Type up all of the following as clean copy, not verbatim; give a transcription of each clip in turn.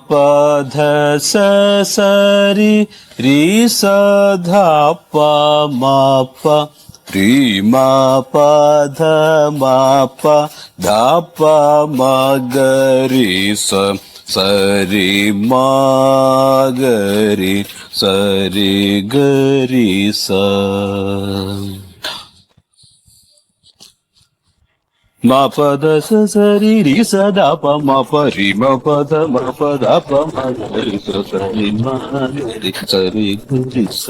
പ ധ സ സ രി രി സ ധ പ മ പ രി മ പ ധ മ പ ധ പ മ ഗ രി സ സ രി മ ഗ രി സ രി ഗ രി സ മ പ ധ സ സ രി രി സ ധ പ മ പ രി മ പ ധ മ പ ധ പ മ ഗ രി സ സ രി മ ഗ രി സ രി ഗ രി സ.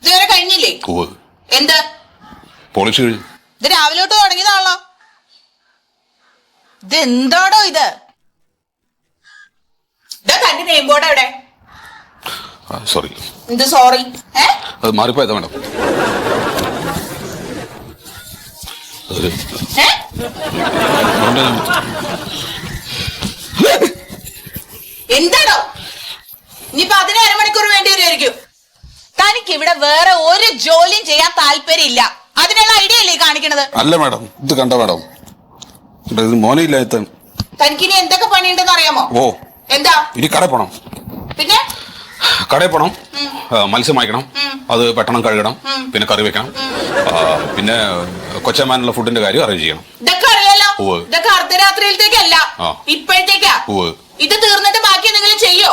ഇതുവരെ കഴിഞ്ഞില്ലേ? എന്ത് പോളിഷ് ഇത് രാവിലെ തൊട്ട് തുടങ്ങിയതാണല്ലോ. ഇത് എന്താടോ ഇത്? തന്റെ നെയിം ബോർഡ് എവിടെ? സോറി. എന്ത് സോറി? അത് മാറിപ്പോയതാ മേഡം. എന്താണോ ഇനിയിപ്പോ അതിന് അരമണിക്കൂർ വേണ്ടി വരുമായിരിക്കും. തനിക്ക് ഇവിടെ വേറെ ഒരു ജോലിയും ചെയ്യാൻ താല്പര്യമില്ല. അതിനുള്ള ഐഡിയ അല്ലേ കാണിക്കണത്? അല്ല മാഡം, ഇത് കണ്ട മാഡം, ഇത് മോനില്ല. തനിക്ക് ഇനി എന്തൊക്കെ പണിയുണ്ടെന്ന് അറിയാമോ? ഓ, എന്താ? ഇനി കടയിൽ പോണം. പിന്നെ കടയിൽ പോണം, മത്സ്യം വാങ്ങിക്കണം, അത് പെട്ടെന്ന് കഴുകണം, പിന്നെ കറി വെക്കണം, പിന്നെ കൊച്ചമാനുള്ള ഫുഡിന്റെ കാര്യം അറേഞ്ച് ചെയ്യണം. ഇതൊക്കെ അറിയാലോ. ഇതൊക്കെ അർദ്ധരാത്രിയിലത്തേക്കല്ല, ഇപ്പോഴത്തേക്കാ. ഇത് തീർന്നിട്ട് ബാക്കി എന്തെങ്കിലും ചെയ്യോ?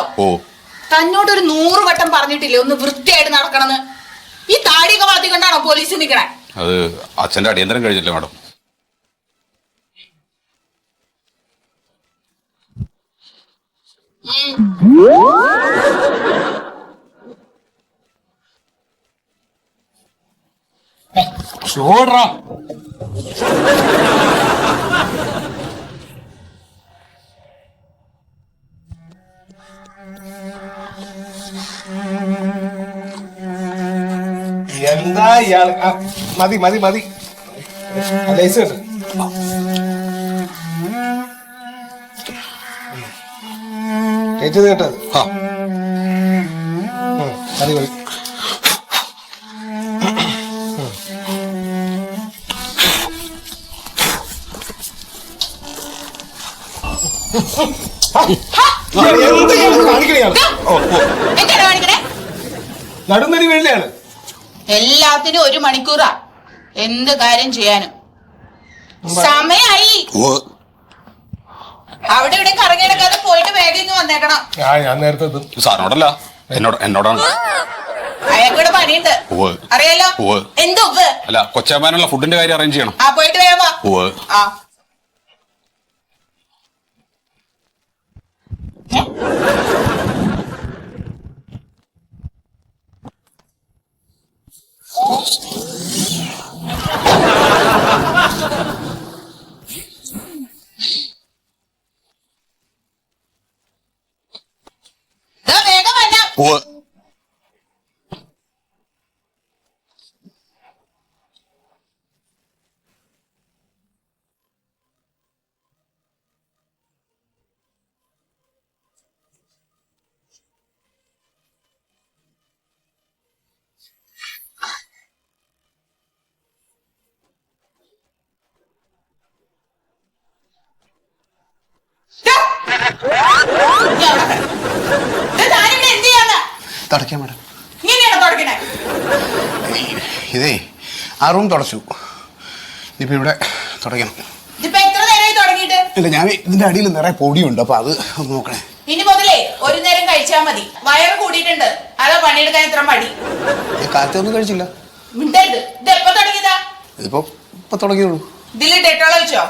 തന്നോടൊരു 100 വട്ടം പറഞ്ഞിട്ടില്ലേ ഒന്ന് വൃത്തിയായിട്ട് നടക്കണമെന്ന്? ഈ താടിയൊക്കെ വളർത്തിക്കൊണ്ടാണോ പോലീസ് നിൽക്കണേ? അത് അച്ഛന്റെ അടിയന്തരം കഴിഞ്ഞില്ലേ മാഡം. എന്താ ഇയാൾ? മതി മതി മതി, ലൈസ് കേട്ടോ. കേട്ടത് കേട്ടത്. മതി മതി. നടുന്നരി വീഴിലാണ്. എല്ലാത്തിനും 1 മണിക്കൂറാ എന്ത് കാര്യം ചെയ്യാനും. സമയായി. അവിടെ ഇവിടെ കറങ്ങിയെടുക്കാതെ പോയിട്ട് വേഗം വന്നേക്കണം. ഞാൻ നേരത്തെ സാറിനോടല്ല, എന്നോടാണ്. അയാൾക്കൂടെ പണിയുണ്ട് അറിയാലോ. എന്തോ അല്ല, കൊച്ചമാനുള്ള ഫുഡിന്റെ കാര്യം അറേഞ്ച് ചെയ്യണം. പോയിട്ട് വേഗം വാ. വേഗം വരാം. തുടയ്ക്കാം മാഡം. ഇതേ ആ റൂം തുടച്ചു, ഇനിയിപ്പോൾ ഇവിടെ തുടയ്ക്കണം. ഇല്ല, ഞാൻ ഇതിന്റെ അടിയിൽ നിറയെ പൊടിയുണ്ട്, അപ്പൊ അത് ഒന്ന് നോക്കണേ. ഇനി മുതലേ ഒരു നേരം കഴിച്ചാൽ മതി. വയറ് കൂടിയിട്ടുണ്ട്, അതോ പണിയെടുക്കാൻ ഇത്ര മടി? കാലത്തെ ഒന്നും കഴിച്ചില്ല. ഇതിപ്പോ ഇപ്പൊ തുടങ്ങിയുള്ളൂ. ഇതില് ഡെറ്റോൾ ഒഴിച്ചോ?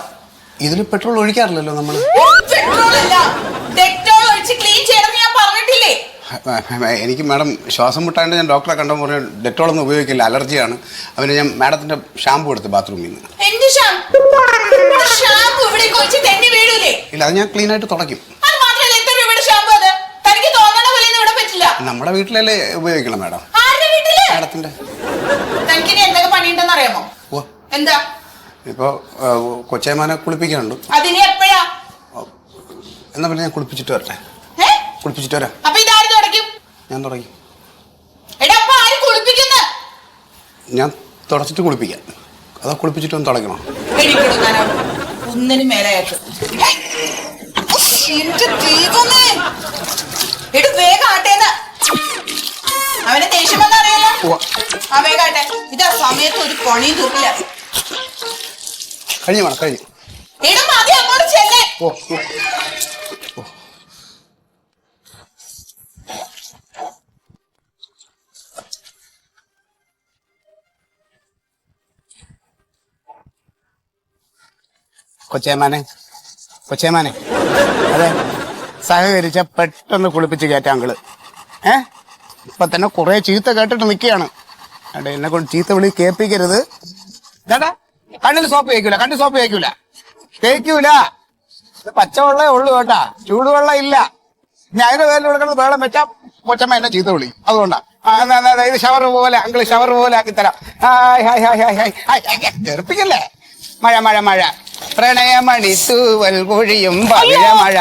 ഇതിൽ പെട്രോൾ ഒഴിക്കാറില്ലല്ലോ നമ്മള്. എനിക്ക് മാഡം ശ്വാസം മുട്ടാണ്ട് ഞാൻ ഡോക്ടറെ കണ്ട പറഞ്ഞു ഡെറ്റോളൊന്നും ഉപയോഗിക്കില്ല, അലർജിയാണ്. അവന് ഞാൻ മാഡത്തിന്റെ ഷാമ്പു എടുത്ത് ബാത്റൂമിൽ നിന്ന്. ഇല്ല, അത് ഞാൻ ക്ലീൻ ആയിട്ട് തുടയ്ക്കും. നമ്മുടെ വീട്ടിലല്ലേ ഉപയോഗിക്കണം മാഡം. മാഡത്തിന്റെ എന്തൊക്കെ പണിയുണ്ടെന്ന് അറിയാമോ? എന്താ ഇപ്പൊ കൊച്ചേമാനെ കുളിപ്പിക്കാനുണ്ട്. അതിന് എപ്പോഴാ? എന്നാ പിന്നെ ഞാൻ കുളിപ്പിച്ചിട്ട് വരട്ടെ. കുളിപ്പിച്ചിട്ട് വരാം. അപ്പൊ ഇതാര് തുടയ്ക്കും? ഞാൻ തുടങ്ങി. ഞാൻ തുടച്ചിട്ട് കുളിപ്പിക്കാം. അതോ കുളിപ്പിച്ചിട്ട് ഒന്ന് തുടയ്ക്കണോ? ഒന്നിനും മേലായിട്ട് വേഗം ആട്ടേന്ന് അവനെ ദേഷ്യം വന്നറിയാലോ. ആ വേഗാട്ടെ. ഇതാ സമയത്ത് ഒരു പണിയും തീർക്കില്ല. കഴിഞ്ഞു വേണം കഴിഞ്ഞു. മതി അങ്ങോട്ട് ചെല്ലേ. കൊച്ചേമാനെ അതെ, സഹകരിച്ച പെട്ടെന്ന് കുളിപ്പിച്ച് കയറ്റാം അങ്കിള്. ഇപ്പൊ തന്നെ കുറെ ചീത്ത കേട്ടിട്ട് നിൽക്കുകയാണ്. അതെ, എന്നെ കൊണ്ട് ചീത്ത വിളി കേൾപ്പിക്കരുത്. ചേട്ടാ കണ്ണിൽ സോപ്പ് തേക്കൂല. പച്ചവെള്ളേ ഉള്ളു കേട്ടാ, ചൂടുവെള്ളം ഇല്ല. ഞാൻ അതിന്റെ പേരിൽ കൊടുക്കുന്നത് വെള്ളം വെച്ചാ കൊച്ചമ്മ എന്നെ ചീത്ത വിളി. അതുകൊണ്ടാ ഇത് ഷവർ പോലെ അങ്കിള് ഷവർ പോലെ ആക്കി തരാം. ചെറുപ്പിക്കല്ലേ. മഴ പ്രണയമണി തൂവൽ പൊഴിയും മഴ.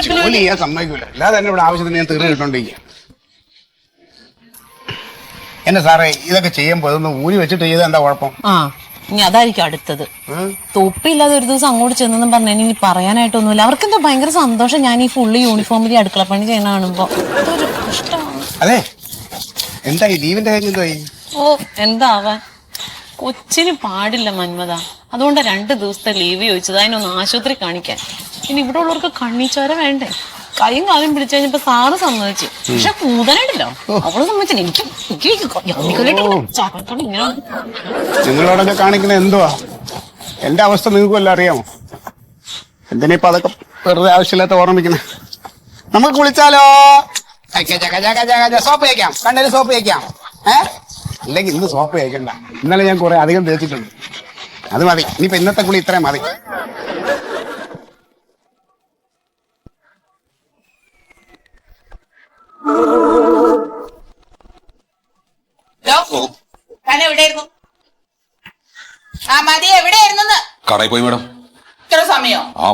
ജോലി ചെയ്യാൻ സമ്മതിക്കൂല. അല്ലാതെ തന്നെ ഇവിടെ ആവശ്യത്തിന് ഞാൻ തീർന്നു കിട്ടോണ്ടിരിക്കുക. എന്നെ സാറേ ഇതൊക്കെ ചെയ്യുമ്പോ ഇതൊന്ന് ഊരി വെച്ചിട്ട് ചെയ്താൽ എന്താ കുഴപ്പം? ഇനി അതായിരിക്കും അടുത്തത്. തൊപ്പില്ലാതെ ഒരു ദിവസം അങ്ങോട്ട് ചെന്നെന്നും പറഞ്ഞു ഇനി പറയാനായിട്ടൊന്നുമില്ല. അവർക്കെന്താ ഭയങ്കര സന്തോഷം ഞാൻ ഈ ഫുള്ള് യൂണിഫോമിൽ അടുക്കള പണി ചെയ്യണ കാണുമ്പോ. അതൊരു ഇഷ്ടമാണ്. അതെ, എന്തായി ലീവിന്റെ കാര്യം എന്തായി? എന്താവാൻ, കൊച്ചിന് പാടില്ല മന്മത. അതുകൊണ്ട് 2 ദിവസത്തെ ലീവ് ചോദിച്ചത്, അതിനൊന്ന് ആശുപത്രി കാണിക്കാൻ. ഇനി ഇവിടെ ഉള്ളവർക്ക് കണ്ണിച്ചോര വേണ്ടേ? കൈയും കാലും പിടിച്ചു കഴിഞ്ഞപ്പോ സാറ് സമ്മതിച്ചു. പക്ഷെ കൂതനായിട്ടില്ലോ അവള് സമ്മതിച്ചില്ല. നിങ്ങളോടൊക്കെ കാണിക്കുന്ന എന്തുവാ? എന്റെ അവസ്ഥ നിങ്ങൾക്ക് വല്ല അറിയാമോ? എന്തിനിപ്പോ അതൊക്കെ വെറുതെ ആവശ്യമില്ലാത്ത ഓർമ്മിക്കണേ. നമുക്ക് കുളിച്ചാലോ? സോപ്പ് തേക്കാം, കണ്ണില് സോപ്പ് തേക്കാം. അല്ലെങ്കിൽ ഇന്ന് സോപ്പ് തേക്കണ്ട. ഇന്നലെ ഞാൻ കുറെ അധികം തേച്ചിട്ടുണ്ട്. അത് മതി. ഇനിയിപ്പോ ഇന്നത്തെ കുളി ഇത്രയും മതി. കടയിൽ പോയി മാഡം.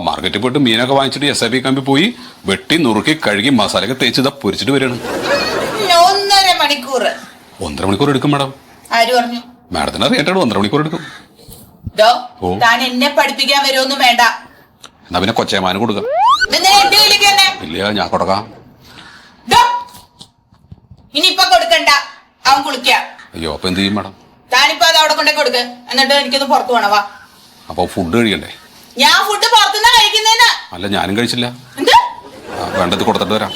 മാർക്കറ്റിൽ പോയിട്ട് മീനൊക്കെ വാങ്ങിച്ചിട്ട് SIB ക്യാമ്പിൽ പോയി വെട്ടി നുറുക്കി കഴുകി മസാലയൊക്കെ തേച്ച് പൊരിച്ചിട്ട് വരികയാണ്. 1.5 മണിക്കൂർ. 1.5 മണിക്കൂർ എടുക്കും മാഡം. മാഡത്തിന് അറിയാട്ടോ 1.5 മണിക്കൂർ എടുക്കും. എന്നെ പഠിപ്പിക്കാൻ വരുമൊന്നും വേണ്ട. എന്നാ പിന്നെ കൊച്ചേമാനും കൊടുക്കാം. ഇല്ല, ഞാൻ കൊടുക്കാം. ഇനിയിപ്പൊ കൊടുക്കണ്ട, അവൻ കുളിക്കാം. അയ്യോ, അപ്പൊ എന്ത് ചെയ്യും മാഡം? താനിപ്പോ അത് അവിടെ കൊണ്ടേ കൊടുക്ക്. എന്നിട്ട് എനിക്കൊന്ന് പുറത്തു പോണവാ. അപ്പൊ ഫുഡ് കഴിക്കണ്ടേ? ഞാൻ ഫുഡ് പുറത്തുനിന്നാ കഴിക്കുന്നേന്ന്. അല്ല, ഞാനും കഴിച്ചില്ല. വേണ്ടത് കൊടുത്തിട്ട് വരാം.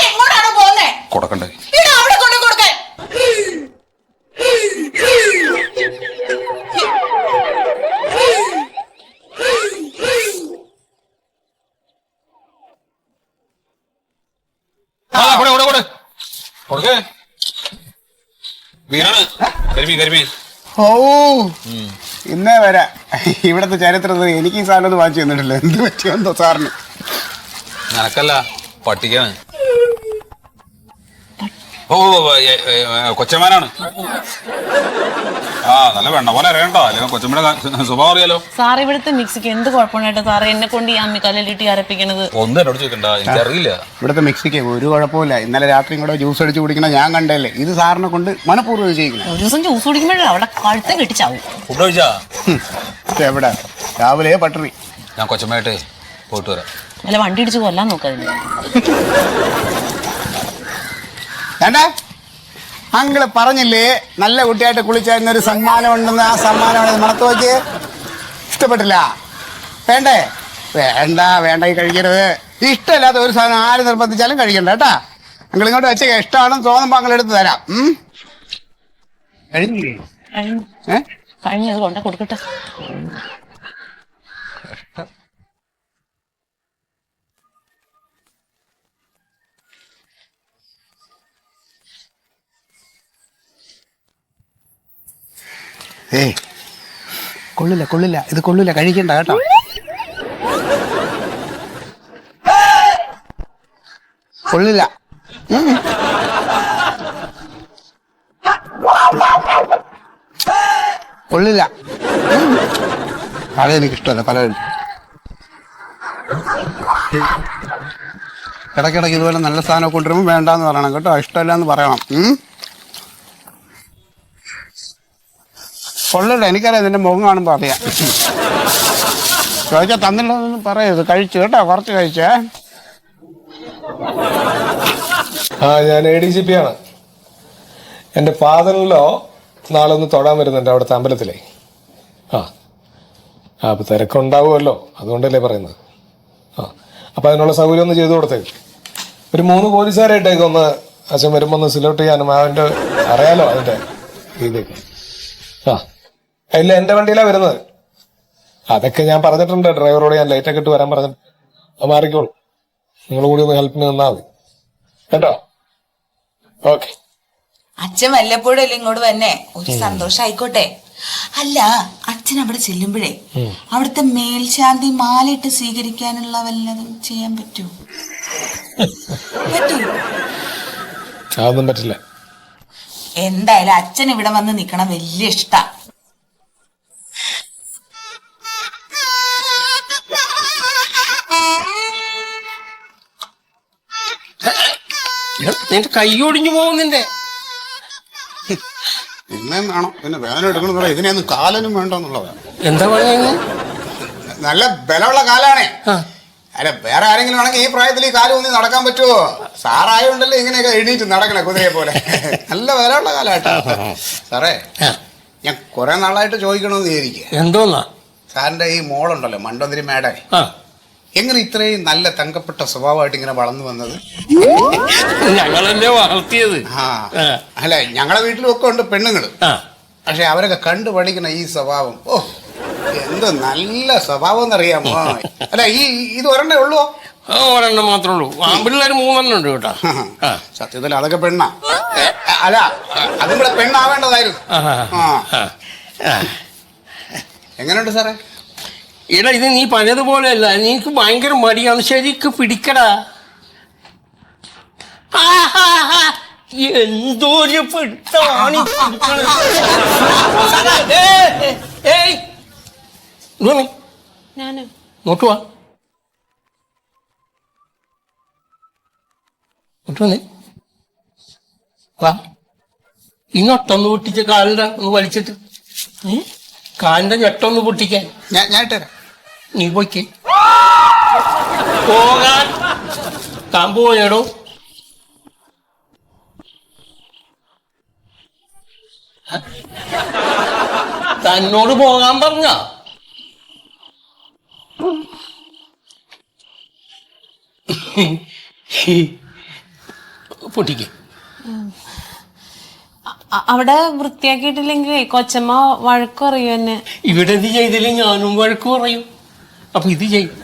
എങ്ങോട്ടാണ് പോകുന്നേ? കൊടുക്കണ്ടേ? അവിടെ കൊണ്ട് കൊടുക്കാൻ. ഇന്നേ വരെ ഇവിടത്തെ ചരിത്രത്തിൽ എനിക്ക് ഈ സാധനം ഒന്നും വാങ്ങിച്ചു തന്നിട്ടില്ല. എന്ത് പറ്റിയെന്തോ സാറിന്? നടക്കല്ല, പട്ടിക്കാണ്. കൊച്ചമാനാണ്. നല്ല വെണ്ണ പോലെ അറിയണ്ടോ, അല്ലെങ്കിൽ കൊച്ചമ്മയുടെ സ്വഭാവം അറിയാലോ. സാർ ഇവിടുത്തെ മിക്സിക്ക് എന്ത് കുഴപ്പമുണ്ടായിട്ടോ സാറേ എന്നെ കൊണ്ട് ഈ അമ്മിക്കല്ലിട്ട് അരപ്പിക്കണത്? ഒന്നും എന്നോട് ചോദിക്കണ്ട, എനിക്കറിയില്ല. ഇവിടുത്തെ മിക്സിക്ക് ഒരു കുഴപ്പമില്ല. ഇന്നലെ രാത്രിയും കൂടെ ജ്യൂസ് അടിച്ച് കുടിക്കണ ഞാൻ കണ്ടല്ലേ. ഇത് സാറിനെ കൊണ്ട് മനഃപൂർവ്വം ചെയ്യിക്കണം. ഒരു ദിവസം ജ്യൂസ് കുടിക്കുമ്പോഴേ അവിടെ കഴുത്ത കെട്ടിച്ചാവും. ഫുഡ് കഴിച്ചാ? എവിടെ? രാവിലെ പട്ടറി. ഞാൻ കൊച്ചമ്മയായിട്ടേ പോയിട്ട് വരാം. അല്ല, വണ്ടി ഇടിച്ച് കൊല്ലാൻ നോക്കാതില്ല. അങ്കിള് പറഞ്ഞില്ലേ നല്ല കുട്ടിയായിട്ട് കുളിച്ചായിരുന്നൊരു സമ്മാനം ഉണ്ടെന്ന്. ആ സമ്മാനമാണ് മണത്ത് നോക്കി. ഇഷ്ടപ്പെട്ടില്ല? വേണ്ടേ? വേണ്ട കഴിക്കരുത്. ഇഷ്ടമില്ലാത്ത ഒരു സാധനം ആര് നിർബന്ധിച്ചാലും കഴിക്കണ്ട കേട്ടാ. അങ്കിൾ ഇങ്ങോട്ട് വെച്ച ഇഷ്ടമാണെന്ന് തോന്നുമ്പോ അങ്കിൾ എടുത്ത് തരാം. കഴിഞ്ഞില്ലേ? കഴിഞ്ഞത് കൊണ്ട കൊടുക്കട്ടെ. കൊള്ളില്ല, ഇത് കൊള്ളില്ല, കഴിക്കണ്ട കേട്ടോ. കൊള്ളില്ല. കൊള്ളില്ല. അതെനിക്കിഷ്ടമല്ല പലരും. ഇടയ്ക്കിടയ്ക്ക് ഇതുപോലെ നല്ല സാധനം കൊണ്ടുവരുമ്പോൾ വേണ്ടാന്ന് പറയണം കേട്ടോ, ഇഷ്ടമല്ല എന്ന് പറയണം. കൊള്ളില്ല, എനിക്കറിയാം, ഇതിന്റെ മുഖം കാണുമ്പോൾ അറിയാം. ചോദിച്ചാൽ തന്നില്ലെന്നൊന്നും പറയരുത്. കഴിച്ചു കേട്ടോ, കുറച്ച് കഴിച്ചേ. ഞാൻ ADGP ആണ്. എൻ്റെ ഫാദറിലോ നാളെ ഒന്ന് തൊടാൻ വരുന്നുണ്ട് അവിടുത്തെ അമ്പലത്തിലേ. അപ്പൊ തിരക്കുണ്ടാവുമല്ലോ, അതുകൊണ്ടല്ലേ പറയുന്നത്. അപ്പൊ അതിനുള്ള സൗകര്യം ഒന്ന് ചെയ്തു കൊടുത്തേക്ക്. ഒരു 3 പോലീസുകാരായിട്ടേക്ക് ഒന്ന് അച്ഛൻ വരുമ്പോ ഒന്ന് സിലോട്ട് ചെയ്യാനും അവന്റെ അറിയാലോ അതിന്റെ രീതിയൊക്കെ. ഇല്ല, എന്റെ വണ്ടിയിലാണ് വരുന്നത്. അതൊക്കെ ഞാൻ പറഞ്ഞിട്ടുണ്ട് ഡ്രൈവറോട്, ഞാൻ ലൈറ്റൊക്കെ ഇട്ട് വരാൻ പറഞ്ഞിട്ട്. അത് മാറിക്കോളൂ, നിങ്ങൾ കൂടി ഒന്ന് ഹെൽപ്പിന് നിന്നാൽ മതി കേട്ടോ. ഓക്കെ. അച്ഛൻ വല്ലപ്പോഴും അല്ലേ ഇങ്ങോട്ട് തന്നെ, ഒരു സന്തോഷം ആയിക്കോട്ടെ. അല്ല, അച്ഛൻ അവിടെ ചെല്ലുമ്പോഴേ അവിടുത്തെ മേൽശാന്തി മാലയിട്ട് സ്വീകരിക്കാനുള്ള വല്ലതും ചെയ്യാൻ പറ്റുമോ? അതൊന്നും പറ്റില്ല. എന്തായാലും അച്ഛൻ ഇവിടെ വന്ന് നിക്കണം വലിയ ഇഷ്ടാ. നിന്റെ കൈ ഒടിഞ്ഞു പോകുന്നിന്റെ. പിന്നെ വേണം, പിന്നെ വേദന എടുക്കണമെന്നുള്ള ഇതിനെയൊന്നും കാലനും വേണ്ടെന്നുള്ളതാണ്. എന്താ പറയുന്നത്? നല്ല ബലമുള്ള കാലാണേ. അല്ല, വേറെ ആരെങ്കിലും ആണെങ്കിൽ ഈ പ്രായത്തിൽ ഈ കാലം ഒന്നും നടക്കാൻ പറ്റുമോ? സാറായോണ്ടല്ലേ ഇങ്ങനെയൊക്കെ എഴുന്നേറ്റ് നടക്കണേ കുതിരയെ പോലെ. നല്ല ബലമുള്ള കാലാട്ടോ സാറേ. ഞാൻ കുറെ നാളായിട്ട് ചോദിക്കണമെന്ന് വിചാരിക്കുക. എന്തോന്നാ? സാറിന്റെ ഈ മോളുണ്ടല്ലോ, മണ്ടോന്തിരി മേഡം, എങ്ങനെ ഇത്രയും നല്ല തങ്കപ്പെട്ട സ്വഭാവമായിട്ട് ഇങ്ങനെ വളർന്നു വന്നത്? ഞങ്ങളല്ലേ വളർത്തിയത്. അല്ല, ഞങ്ങളെ വീട്ടിലും ഒക്കെ ഉണ്ട് പെണ്ണുങ്ങള്. പക്ഷെ അവരൊക്കെ കണ്ടു പഠിക്കണ ഈ സ്വഭാവം, ഓ എന്ത് നല്ല സ്വഭാവം എന്നറിയാമോ? അല്ല, ഇത് ഒരെണ്ണേ ഉള്ളൂ? ഒരെണ്ണം മാത്രമേ ഉള്ളൂ. ആമ്പിള്ളേർ 3 ഉണ്ട് കേട്ടോ. സത്യത്തിൽ അതൊക്കെ പെണ്ണാ. അല്ല, അതും കൂടെ പെണ്ണാവേണ്ടതായിരുന്നു. എങ്ങനെയുണ്ട് സാറേ? ഇടാ, ഇത് നീ പഴയതുപോലെയല്ല. നീക്ക് ഭയങ്കര മടിയാണ്. ശരിക്ക് പിടിക്കടാ. എന്തോരു പിടുത്താണ് നോട്ടുവാ. ഈ ഞൊട്ടൊന്ന് പൊട്ടിച്ച കാലിന്റെ ഒന്ന് വലിച്ചിട്ട്, കാലിന്റെ ഞൊട്ടൊന്ന് പൊട്ടിക്കാൻ ഞാൻ ഇട്ടുതരാം. നീ പോയിക്ക്. പോകാൻ താൻ പോയടോ. തന്നോട് പോകാൻ പറഞ്ഞ പൊട്ടിക്ക്. അവിടെ വൃത്തിയാക്കിയിട്ടില്ലെങ്കിലേ കൊച്ചമ്മ വഴക്ക് പറയൂ എന്നെ. ഇവിടെ ഇത് ചെയ്തില്ലേ ഞാനും വഴക്ക് പറയും. അപ്പൊ ഇത് ചെയ്യും.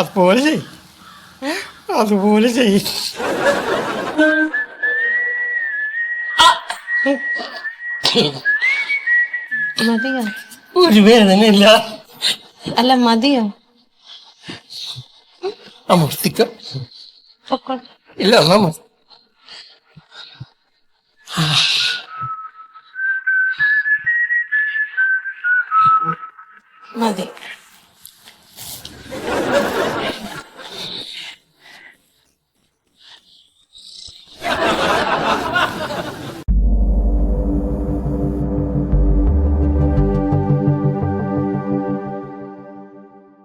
അതുപോലെ ചെയ്, അതുപോലെ ചെയ്. മതിയോ? ഒരു വേദനയില്ല. അല്ല, മതിയോ? അമർത്തിക്ക. ഇല്ല, നമ്മ മതി.